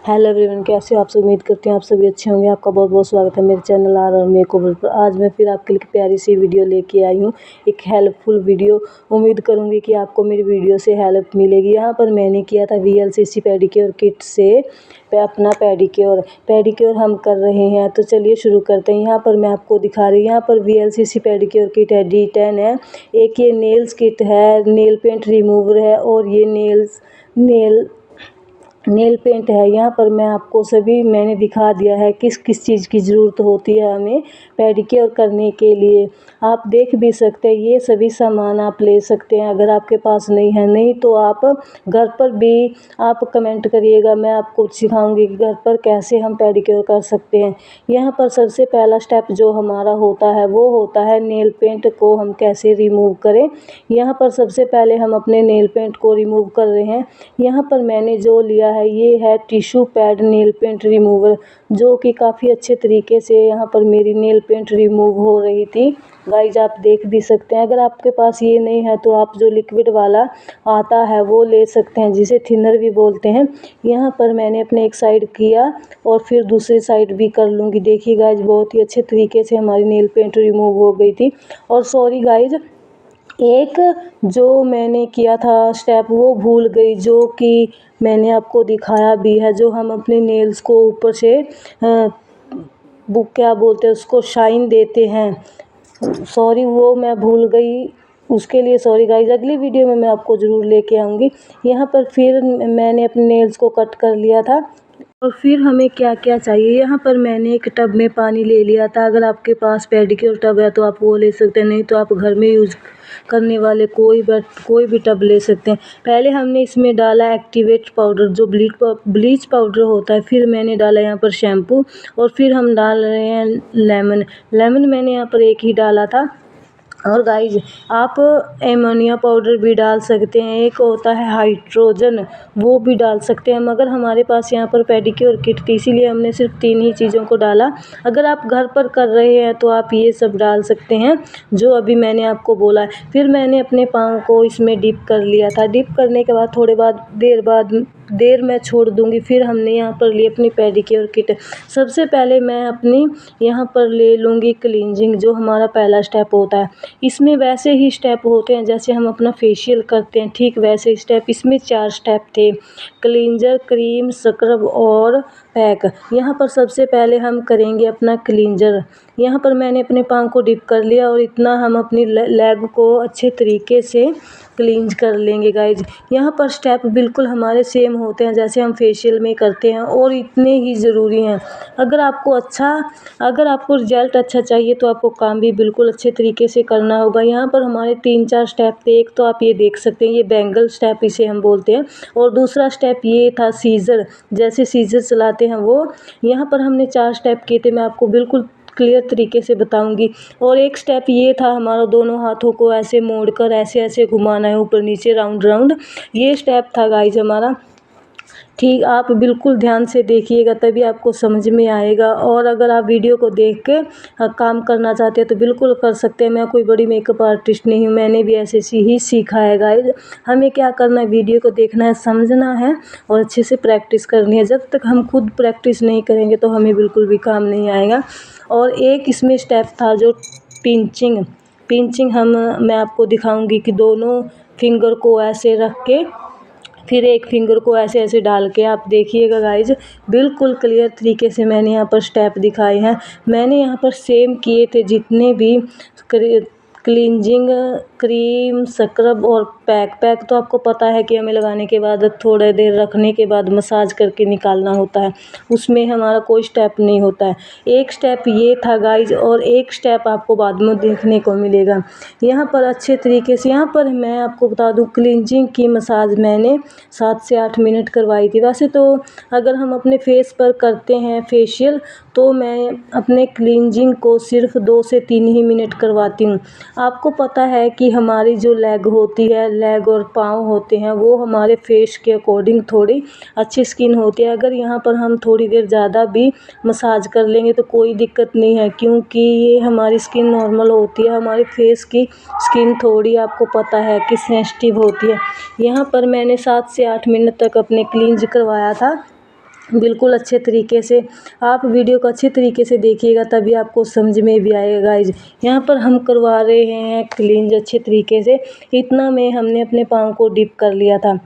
Hello everyone, कैसे हो आप सब। उम्मीद करते हैं आप सभी अच्छे होंगे। आपका बहुत बहुत स्वागत है मेरे चैनल आर और मेकओवर पर। आज मैं फिर आपके लिए प्यारी सी वीडियो लेके आई हूँ, एक हेल्पफुल वीडियो। उम्मीद करूँगी कि आपको मेरी वीडियो से हेल्प मिलेगी। यहाँ पर मैंने किया था VLCC पेडिक्योर किट से अपना पेडिक्योर हम कर रहे हैं, तो चलिए शुरू करते हैं। यहाँ पर मैं आपको दिखा रही हूँ, यहाँ पर VLCC पेडिक्योर किट है, D10 है, एक ये नेल्स किट है, नेल पेंट रिमूवर है और ये नेल पेंट है। यहाँ पर मैं आपको सभी मैंने दिखा दिया है किस किस चीज़ की ज़रूरत होती है हमें पेडिक्योर करने के लिए। आप देख भी सकते हैं, ये सभी सामान आप ले सकते हैं। अगर आपके पास नहीं तो आप घर पर भी आप कमेंट करिएगा, मैं आपको सिखाऊंगी कि घर पर कैसे हम पेडिक्योर कर सकते हैं। यहाँ पर सबसे पहला स्टेप जो हमारा होता है वो होता है नेल पेंट को हम कैसे रिमूव करें। यहाँ पर सबसे पहले हम अपने नेल पेंट को रिमूव कर रहे हैं। यहाँ पर मैंने जो लिया है ये है tissue pad nail paint remover, जो कि काफ़ी अच्छे तरीके से यहाँ पर मेरी नेल पेंट रिमूव हो रही थी। गाइज आप देख भी सकते हैं। अगर आपके पास ये नहीं है तो आप जो लिक्विड वाला आता है वो ले सकते हैं, जिसे थिनर भी बोलते हैं। यहाँ पर मैंने अपने एक साइड किया और फिर दूसरी साइड भी कर लूँगी। देखिए गाइज, बहुत ही अच्छे तरीके से हमारी नेल पेंट रिमूव हो गई थी। और सॉरी गाइज, एक जो मैंने किया था स्टेप वो भूल गई, जो कि मैंने आपको दिखाया भी है। जो हम अपने नेल्स को ऊपर से वो क्या बोलते हैं उसको, शाइन देते हैं। सॉरी, वो मैं भूल गई, उसके लिए सॉरी गाइज। अगली वीडियो में मैं आपको ज़रूर लेके आऊँगी। यहाँ पर फिर मैंने अपने नेल्स को कट कर लिया था। और फिर हमें क्या क्या चाहिए, यहाँ पर मैंने एक टब में पानी ले लिया था। अगर आपके पास पेडिक्योर टब है तो आप वो ले सकते हैं, नहीं तो आप घर में यूज़ करने वाले कोई भी टब ले सकते हैं। पहले हमने इसमें डाला एक्टिवेट पाउडर, जो ब्लीच पाउडर होता है। फिर मैंने डाला यहाँ पर शैम्पू और फिर हम डाल रहे हैं लेमन मैंने यहाँ पर एक ही डाला था। और गाइज आप एमोनिया पाउडर भी डाल सकते हैं, एक होता है हाइड्रोजन, वो भी डाल सकते हैं। मगर हमारे पास यहाँ पर पेडिक्योर किट थी, इसीलिए हमने सिर्फ 3 ही चीज़ों को डाला। अगर आप घर पर कर रहे हैं तो आप ये सब डाल सकते हैं जो अभी मैंने आपको बोला है। फिर मैंने अपने पाँव को इसमें डिप कर लिया था। डिप करने के बाद थोड़े देर मैं छोड़ दूंगी। फिर हमने यहाँ पर ली अपनी पेडिक्योर किट। सबसे पहले मैं अपनी यहाँ पर ले लूँगी क्लींजिंग, जो हमारा पहला स्टेप होता है। इसमें वैसे ही स्टेप होते हैं जैसे हम अपना फेशियल करते हैं, ठीक वैसे स्टेप। इसमें 4 स्टेप थे, क्लींजर, क्रीम, स्क्रब और पैक। यहाँ पर सबसे पहले हम करेंगे अपना क्लींजर। यहाँ पर मैंने अपने पाँव को डिप कर लिया और इतना हम अपनी लेग को अच्छे तरीके से क्लींज कर लेंगे गाइज। यहाँ पर स्टेप बिल्कुल हमारे सेम होते हैं जैसे हम फेशियल में करते हैं, और इतने ही ज़रूरी हैं। अगर आपको रिजल्ट अच्छा चाहिए तो आपको काम भी बिल्कुल अच्छे तरीके से करना होगा। यहाँ पर हमारे 3-4 स्टेप थे। एक तो आप ये देख सकते हैं, ये बैंगल स्टेप इसे हम बोलते हैं। और दूसरा स्टेप ये था सीजर, जैसे सीजर चलाते हैं वो। यहाँ पर हमने 4 स्टेप किए थे, मैं आपको बिल्कुल क्लियर तरीके से बताऊंगी। और एक स्टेप ये था हमारा, दोनों हाथों को ऐसे मोड़कर ऐसे ऐसे घुमाना है, ऊपर नीचे राउंड राउंड। ये स्टेप था गाइज हमारा। ठीक, आप बिल्कुल ध्यान से देखिएगा तभी आपको समझ में आएगा। और अगर आप वीडियो को देख के काम करना चाहते हैं तो बिल्कुल कर सकते हैं। मैं कोई बड़ी मेकअप आर्टिस्ट नहीं हूँ, मैंने भी ऐसे ही सीखा है गाइज। हमें क्या करना है, वीडियो को देखना है, समझना है और अच्छे से प्रैक्टिस करनी है। जब तक हम खुद प्रैक्टिस नहीं करेंगे तो हमें बिल्कुल भी काम नहीं आएगा। और एक इसमें स्टेप था जो पिंचिंग मैं आपको दिखाऊंगी कि दोनों फिंगर को ऐसे रख के फिर एक फिंगर को ऐसे ऐसे डाल के, आप देखिएगा गाइज, बिल्कुल क्लियर तरीके से मैंने यहाँ पर स्टेप दिखाए हैं। मैंने यहाँ पर सेम किए थे जितने भी क्लींजिंग, क्रीम, स्क्रब और पैक तो आपको पता है कि हमें लगाने के बाद थोड़ी देर रखने के बाद मसाज करके निकालना होता है, उसमें हमारा कोई स्टेप नहीं होता है। एक स्टेप ये था गाइज, और एक स्टेप आपको बाद में देखने को मिलेगा। यहाँ पर अच्छे तरीके से, यहाँ पर मैं आपको बता दूँ, क्लींजिंग की मसाज मैंने 7 से 8 मिनट करवाई थी। वैसे तो अगर हम अपने फेस पर करते हैं फेशियल तो मैं अपने क्लींजिंग को सिर्फ 2 से 3 ही मिनट करवाती हूँ। आपको पता है कि हमारी जो लेग होती है, लेग और पाँव होते हैं, वो हमारे फेस के अकॉर्डिंग थोड़ी अच्छी स्किन होती है। अगर यहाँ पर हम थोड़ी देर ज़्यादा भी मसाज कर लेंगे तो कोई दिक्कत नहीं है, क्योंकि ये हमारी स्किन नॉर्मल होती है। हमारे फेस की स्किन थोड़ी, आपको पता है कि सेंसिटिव होती है। यहाँ पर मैंने 7 से 8 मिनट तक अपने क्लींज करवाया था। बिल्कुल अच्छे तरीके से आप वीडियो को अच्छे तरीके से देखिएगा, तभी आपको समझ में भी आएगा गाइज। यहाँ पर हम करवा रहे हैं क्लींज अच्छे तरीके से। इतना में हमने अपने पाँव को डिप कर लिया था।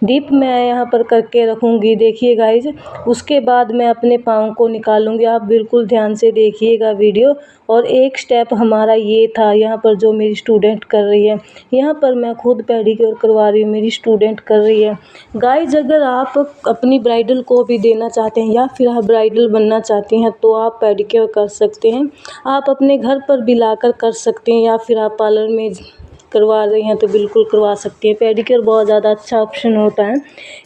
डिप मैं यहाँ पर करके रखूँगी, देखिए गाइज। उसके बाद मैं अपने पाँव को निकालूँगी। आप बिल्कुल ध्यान से देखिएगा वीडियो। और एक स्टेप हमारा ये था यहाँ पर, जो मेरी स्टूडेंट कर रही है। यहाँ पर मैं खुद पेडिक्योर करवा रही हूँ, मेरी स्टूडेंट कर रही है। गाइज अगर आप अपनी ब्राइडल को भी देना चाहते हैं या फिर आप ब्राइडल बनना चाहती हैं तो आप पेडिक्योर कर सकते हैं। आप अपने घर पर भी लाकर कर सकते हैं, या फिर आप पार्लर में करवा रही हैं तो बिल्कुल करवा सकती हैं। पेडिक्योर बहुत ज़्यादा अच्छा ऑप्शन होता है।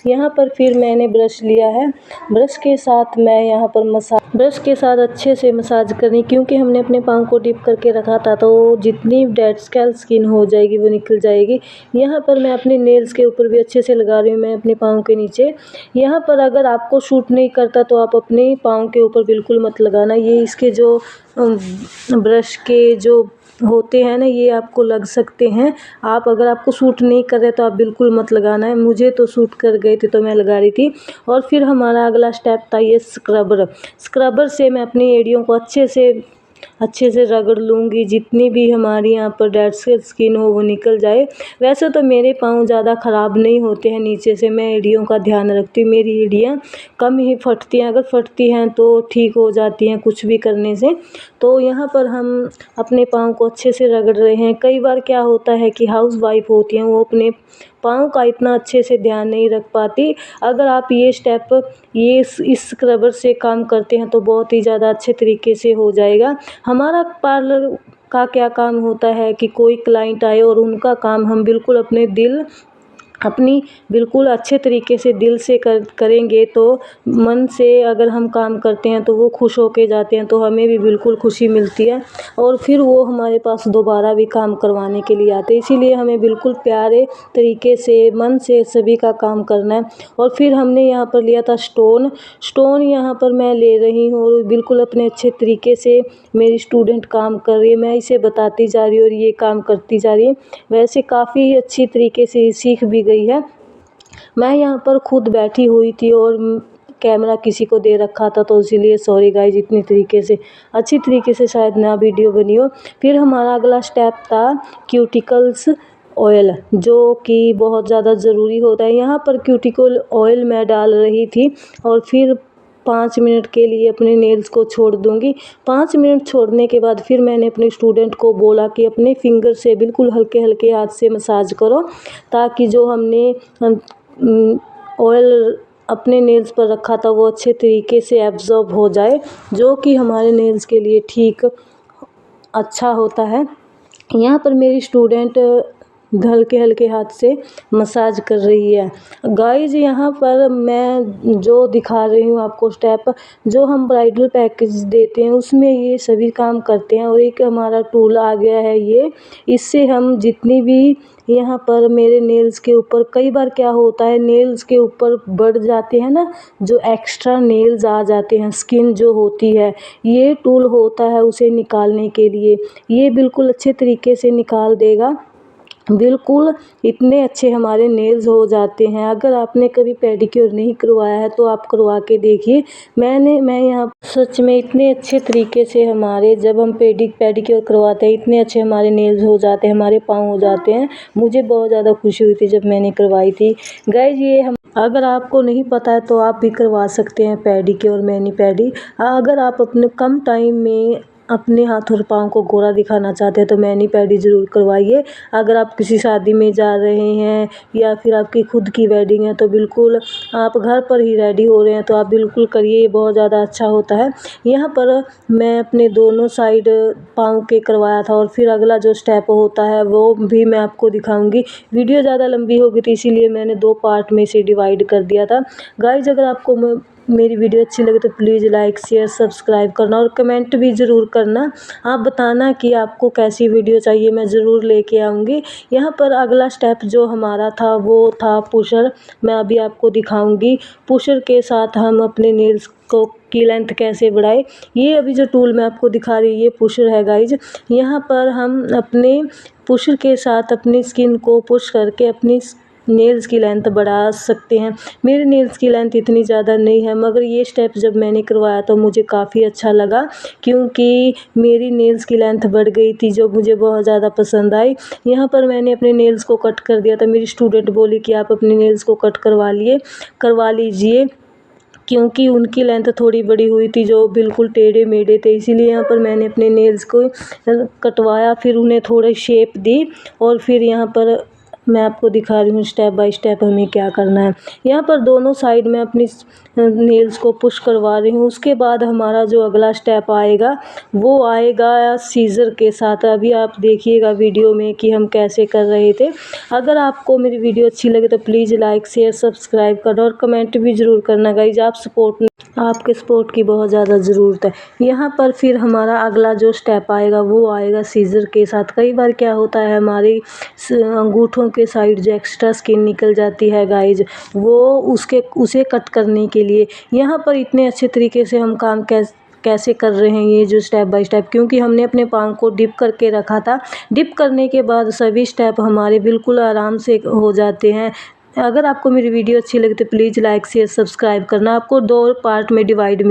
यहाँ पर फिर मैंने ब्रश लिया है। ब्रश के साथ मैं यहाँ पर ब्रश के साथ अच्छे से मसाज करनी, क्योंकि हमने अपने पाँव को डिप करके रखा था तो जितनी डेड स्किन हो जाएगी वो निकल जाएगी। यहाँ पर मैं अपने नेल्स के ऊपर भी अच्छे से लगा रही हूँ, मैं अपने पाँव के नीचे। यहाँ पर अगर आपको सूट नहीं करता तो आप अपने पाँव के ऊपर बिल्कुल मत लगाना। ये इसके जो ब्रश के जो होते हैं ना, ये आपको लग सकते हैं। आप अगर आपको सूट नहीं कर रहे तो आप बिल्कुल मत लगाना है। मुझे तो सूट कर गए थे तो मैं लगा रही थी। और फिर हमारा अगला स्टेप था ये स्क्रबर से मैं अपनी एड़ियों को अच्छे से रगड़ लूँगी, जितनी भी हमारी यहाँ पर डेड स्किन हो वो निकल जाए। वैसे तो मेरे पाँव ज़्यादा ख़राब नहीं होते हैं नीचे से, मैं एड़ियों का ध्यान रखती हूँ। मेरी एड़ियाँ कम ही फटती हैं, अगर फटती हैं तो ठीक हो जाती हैं कुछ भी करने से। तो यहाँ पर हम अपने पाँव को अच्छे से रगड़ रहे हैं। कई बार क्या होता है कि हाउसवाइफ होती हैं, वो अपने पाँव का इतना अच्छे से ध्यान नहीं रख पाती। अगर आप ये स्टेप इस स्क्रबर से काम करते हैं तो बहुत ही ज़्यादा अच्छे तरीके से हो जाएगा। हमारा पार्लर का क्या काम होता है कि कोई क्लाइंट आए और उनका काम हम बिल्कुल अपनी बिल्कुल अच्छे तरीके से दिल से करेंगे तो मन से अगर हम काम करते हैं तो वो खुश होके जाते हैं, तो हमें भी बिल्कुल खुशी मिलती है और फिर वो हमारे पास दोबारा भी काम करवाने के लिए आते हैं। इसीलिए हमें बिल्कुल प्यारे तरीके से मन से सभी का काम करना है। और फिर हमने यहाँ पर लिया था स्टोन यहाँ पर मैं ले रही हूँ और बिल्कुल अपने अच्छे तरीके से मेरी स्टूडेंट काम कर रही है। मैं इसे बताती जा रही हूँ और ये काम करती जा रही है। वैसे काफ़ी अच्छी तरीके से सीख भी गई है। मैं यहाँ पर खुद बैठी हुई थी और कैमरा किसी को दे रखा था, तो इसीलिए सॉरी गाइज, इतनी तरीके से अच्छी तरीके से शायद ना वीडियो बनी हो। फिर हमारा अगला स्टेप था क्यूटिकल्स ऑयल, जो कि बहुत ज़्यादा ज़रूरी होता है। यहाँ पर क्यूटिकल ऑयल मैं डाल रही थी और फिर 5 मिनट के लिए अपने नेल्स को छोड़ दूंगी। 5 मिनट छोड़ने के बाद फिर मैंने अपने स्टूडेंट को बोला कि अपने फिंगर से बिल्कुल हल्के हल्के हाथ से मसाज करो, ताकि जो हमने ऑयल अपने नेल्स पर रखा था वो अच्छे तरीके से एब्जॉर्ब हो जाए, जो कि हमारे नेल्स के लिए ठीक अच्छा होता है। यहाँ पर मेरी स्टूडेंट हल्के हल्के हाथ से मसाज कर रही है। गाइज यहाँ पर मैं जो दिखा रही हूँ आपको स्टेप, जो हम ब्राइडल पैकेज देते हैं उसमें ये सभी काम करते हैं। और एक हमारा टूल आ गया है ये, इससे हम जितनी भी यहाँ पर मेरे नेल्स के ऊपर, कई बार क्या होता है नेल्स के ऊपर बढ़ जाते हैं ना, जो एक्स्ट्रा नेल्स आ जाते हैं, स्किन जो होती है, ये टूल होता है उसे निकालने के लिए। ये बिल्कुल अच्छे तरीके से निकाल देगा। बिल्कुल इतने अच्छे हमारे नेल्स हो जाते हैं। अगर आपने कभी पेडिक्योर नहीं करवाया है तो आप करवा के देखिए। मैं यहाँ सच में इतने अच्छे तरीके से हमारे, जब हम पेडिक्योर करवाते हैं इतने अच्छे हमारे नेल्स हो जाते हैं, हमारे पाँव हो जाते हैं। मुझे बहुत ज़्यादा खुशी हुई थी जब मैंने करवाई थी। गाइज ये हम, अगर आपको नहीं पता है तो आप भी करवा सकते हैं पेडिक्योर मैनी पेडी। अगर आप अपने कम टाइम में अपने हाथ और पाँव को गोरा दिखाना चाहते हैं तो मैनी पेडी ज़रूर करवाइए। अगर आप किसी शादी में जा रहे हैं या फिर आपकी खुद की वेडिंग है तो बिल्कुल आप घर पर ही रेडी हो रहे हैं तो आप बिल्कुल करिए, ये बहुत ज़्यादा अच्छा होता है। यहाँ पर मैं अपने दोनों साइड पाँव के करवाया था और फिर अगला जो स्टेप होता है वो भी मैं आपको दिखाऊंगी। वीडियो ज़्यादा लंबी हो गई थी इसीलिए मैंने 2 पार्ट में इसे डिवाइड कर दिया था। गाइज अगर आपको मेरी वीडियो अच्छी लगे तो प्लीज़ लाइक शेयर सब्सक्राइब करना और कमेंट भी ज़रूर करना। आप बताना कि आपको कैसी वीडियो चाहिए, मैं ज़रूर लेके आऊँगी। यहाँ पर अगला स्टेप जो हमारा था वो था पुशर। मैं अभी आपको दिखाऊंगी पुशर के साथ हम अपने नेल्स की लेंथ कैसे बढ़ाए। ये अभी जो टूल मैं आपको दिखा रही हूँ ये पुशर है गाइज। यहाँ पर हम अपने पुशर के साथ अपनी स्किन को पुश करके अपनी नेल्स की लेंथ बढ़ा सकते हैं। मेरे नेल्स की लेंथ इतनी ज़्यादा नहीं है, मगर ये स्टेप जब मैंने करवाया तो मुझे काफ़ी अच्छा लगा, क्योंकि मेरी नेल्स की लेंथ बढ़ गई थी, जो मुझे बहुत ज़्यादा पसंद आई। यहाँ पर मैंने अपने नेल्स को कट कर दिया था। मेरी स्टूडेंट बोली कि आप अपने नेल्स को कट करवा लीजिए, क्योंकि उनकी लेंथ थोड़ी बड़ी हुई थी, जो बिल्कुल टेढ़े मेढ़े थे। इसीलिए यहाँ पर मैंने अपने नेल्स को कटवाया, फिर उन्हें थोड़ी शेप दी, और फिर यहाँ पर मैं आपको दिखा रही हूँ स्टेप बाय स्टेप हमें क्या करना है। यहाँ पर दोनों साइड में अपनी नेल्स को पुश करवा रही हूँ। उसके बाद हमारा जो अगला स्टेप आएगा वो आएगा सीज़र के साथ। अभी आप देखिएगा वीडियो में कि हम कैसे कर रहे थे। अगर आपको मेरी वीडियो अच्छी लगे तो प्लीज़ लाइक शेयर सब्सक्राइब करना और कमेंट भी ज़रूर करना गाइज। आपके सपोर्ट की बहुत ज़्यादा ज़रूरत है। यहाँ पर फिर हमारा अगला जो स्टेप आएगा वो आएगा सीज़र के साथ। कई बार क्या होता है, हमारे अंगूठों के साइड जो एक्स्ट्रा स्किन निकल जाती है गाइज, वो उसे कट करने के लिए यहाँ पर इतने अच्छे तरीके से हम काम कैसे कर रहे हैं, ये जो स्टेप बाय स्टेप, क्योंकि हमने अपने पाँव को डिप करके रखा था। डिप करने के बाद सभी स्टेप हमारे बिल्कुल आराम से हो जाते हैं। अगर आपको मेरी वीडियो अच्छी लगे तो प्लीज़ लाइक शेयर सब्सक्राइब करना। आपको 2 पार्ट में डिवाइड